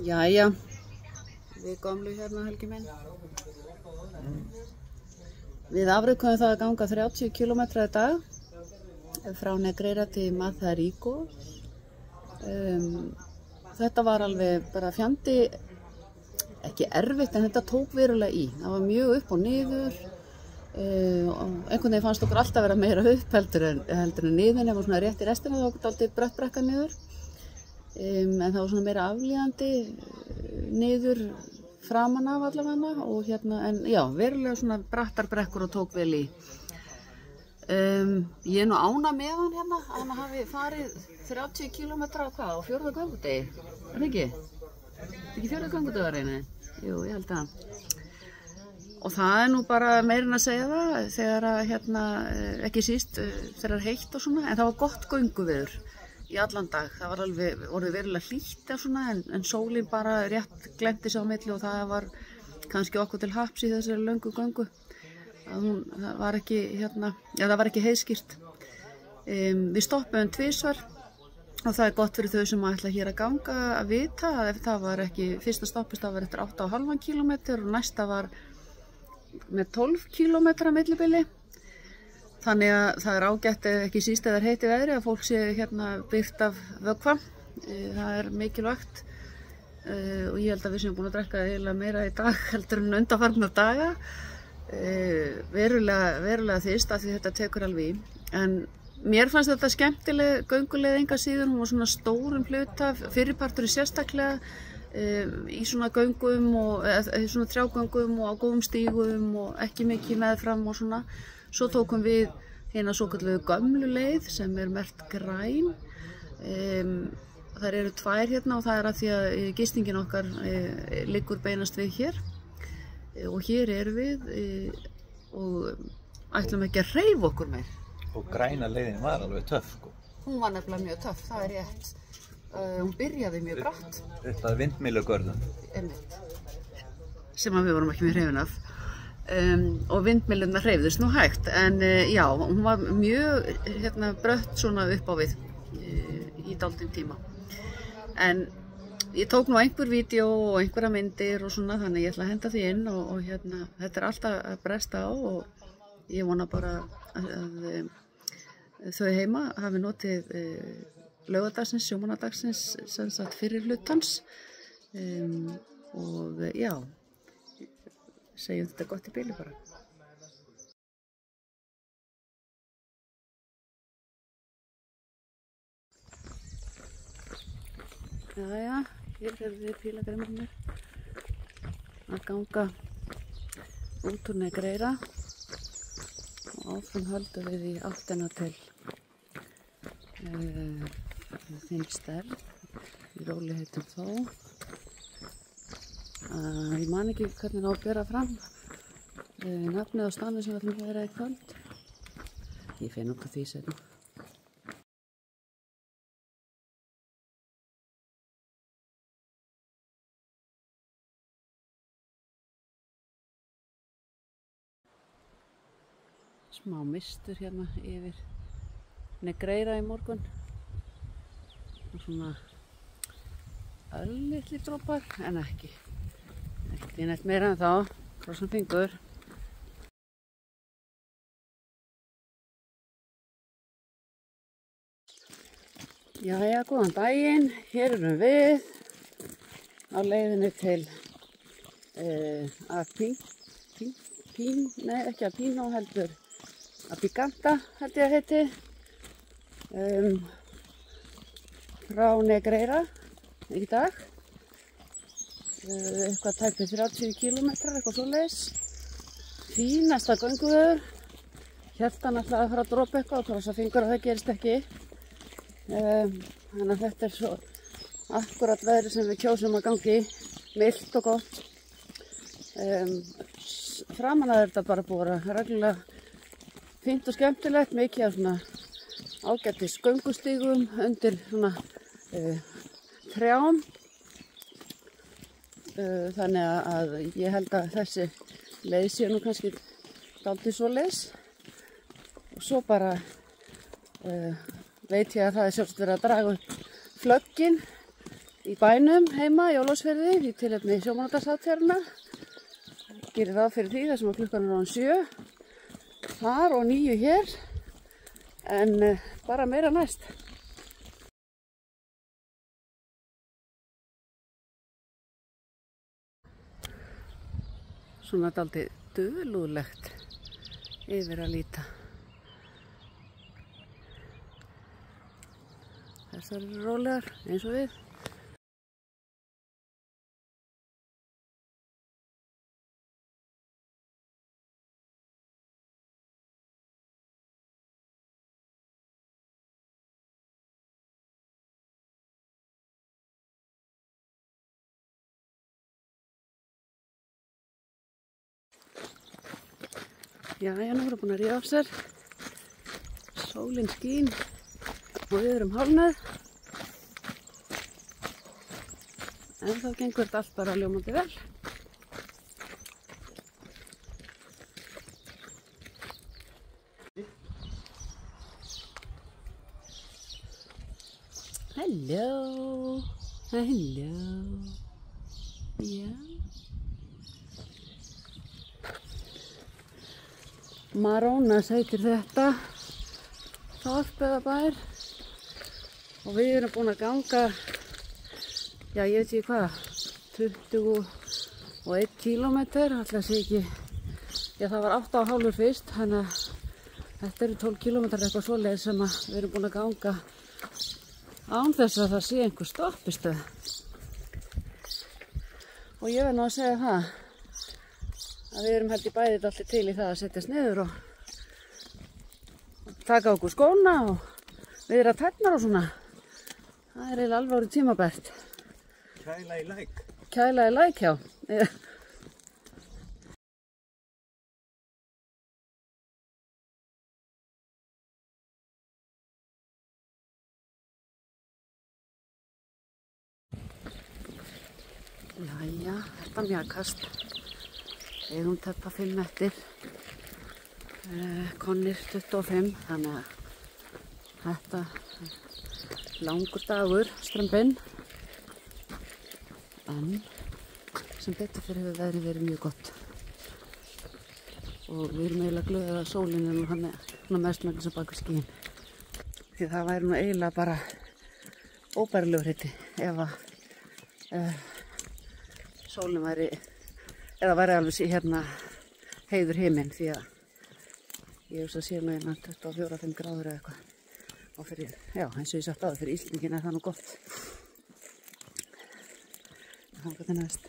Jæja, við gömlu hérna Helgi minn. Við afrekuðum það að ganga 30 km í dag frá Negreira til Mazarico. Þetta var alveg bara fjandi, ekki erfitt en þetta tók verulega í. Það var mjög upp og niður. Einhvern veginn fannst okkur alltaf vera meira upp heldur en niður, nema svona rétt í restina þá okkur dálítið brött brekka niður. En það var svona meira aflíðandi niður framan af allavega og hérna, en já, verulega svona brattar brekkur og tók vel í. Ég nú ánægð með hann hérna, að hann hafi farið 30 km á 4. göngudegi, er það ekki? Ekki 4. göngudagur einu? Jú, ég held að. Og það nú bara meirinn að segja það, þegar að hérna, ekki síst, þegar það heitt og svona, en það var gott gönguveður í allan dag. Það var alveg, orðið verulega hlýtt og svona, en sólin bara rétt glemdi sig á milli og það var kannski okkur til haps í þessari löngu göngu. Það var ekki, hérna, ja, það var ekki heiðskýrt. Við stoppuðum tvisvar og það gott fyrir þau sem ætla hér að ganga að vita að ef það var ekki, fyrsta stoppist það var eftir 8,5 km og næsta var með 12 km millibili. Þannig að það er ágætt ekki síst eða heiti veðri að fólk sé hérna byrgt af vökva. Það er mikilvægt og ég held að við séum búin að drekka eiginlega meira í dag heldur en undanfarna daga. Verulega þyrst af því þetta tekur alveg í. En mér fannst þetta skemmtileg gönguleið enga síður, hún var svona stórum hluta, fyrirparturinn sérstaklega í svona göngum og svona trjágöngum og á góðum stígum og ekki mikið meðfram og svona. Svo tókum við hérna svokölluðu gömlu leið sem er merkt græn. Þær eru 2 hérna og það er að því að gistingin okkar liggur beinast við hér. Og hér erum við og ætlum ekki að hreyfa okkur meir. Og græna leiðin var alveg töff, sko. Hún var nefnilega mjög töff, það er rétt. Hún byrjaði mjög bratt. Upp að vindmyllugörðum. Einmitt. Sem að við vorum ekki með hreyfin af. Og vindmyllurnar hreyfðust nú hægt, en já, hún var mjög hérna, brött svona upp á við í dálítinn tíma. En ég tók nú einhver vídeo og einhverja myndir og svona, þannig ég ætla að henda því inn og hérna, þetta er alltaf að bresta á og ég vona bara að þau heima hafi notið laugadagsins, sjómannadagsins sem sagt fyrir hlutans og já, segjum þetta gott í bili bara. Jæja, hér erum við pílagrimarnir að ganga út úr Negreira og áfram höldum við í áttina til Þingsterð í róligheitum þó. Ég man ekki hvernig á að bera fram nafnið á staðnum sem við ætlum að vera í kvöld. Ég finn út af því seinna. Smá mistur hérna yfir Negreira í morgun. Og svona örlitlir droppar, en ekki neitt meira en þá, krossan fingur. Jæja, góðan daginn, hér erum við á leiðinni til nei ekki Apino heldur Apiganta held ég að heiti, frá Negreira í dag. Eitthvað tæpið 30 km, eitthvað svoleiðis. Fínasta gönguveður. Hélt hann alltaf að fara að dropa eitthvað og krossa fingur að það gerist ekki. Þannig að þetta er svo akkurat veðri sem við kjósum að gangi í, milt og gott. Framan að þetta bara búið að reglulega fínt og skemmtilegt, mikið af svona ágætis göngustígum undir svona trjám. Þannig að ég held að þessi leið sé nú kannski dálítið svoleiðis. Og svo bara veit ég að það er sjálfsagt verið að draga upp flöggin í bænum heima í Ólafsfirði í tilefni sjómannadagshátíðarinnar. Gerir ráð fyrir því þar sem klukkan er orðin 7. Þar og 9 hér, en bara meira næst. Svona dálítið dulúðlegt yfir að líta. Þessar eru rólegar eins og við. Jæja, nú erum við búin að ríða af sér. Sólin skín og við erum hálfnuð. En þá gengur þetta allt bara ljómandi vel. Hello. Hello. Já. Marónas heitir þetta, þorp eða bær, og við erum búin að ganga, já ég veit ekki hvað, 21 kílómetr, alltaf sé ekki, já það var 8,5 fyrst, þannig að þetta eru 12 kílómetrar eitthvað svoleiðis sem við erum búin að ganga án þess að það sé einhver stoppistöð. Og ég verð nú að segja það, að við erum held í bæðið alltaf til í það að setjast niður og taka okkur skóna og viðra tærnar og svona. Það er eiginlega alveg orðið tímabært. Kæla í læk. Kæla í læk, já. Jæja, þetta mjakast. Eigum teppa 5 eftir, Konnir 25, þannig að þetta er langur dagur, strömbinn. En sem betur fyrir hefur veðrið verið mjög gott. Og við erum eiginlega glöðið að sólin er nú hann mestmægnis á bak við skíin. Því það væri nú eiginlega bara óbærilegur hiti ef að sólin væri, eða væri alveg hérna heiður himinn, því að ég hef svo séð nú innan 24-5 gráður eða eitthvað. Og fyrir, já, eins og ég sagt áður, fyrir Íslendingin er það nú gott. Þangað til næst.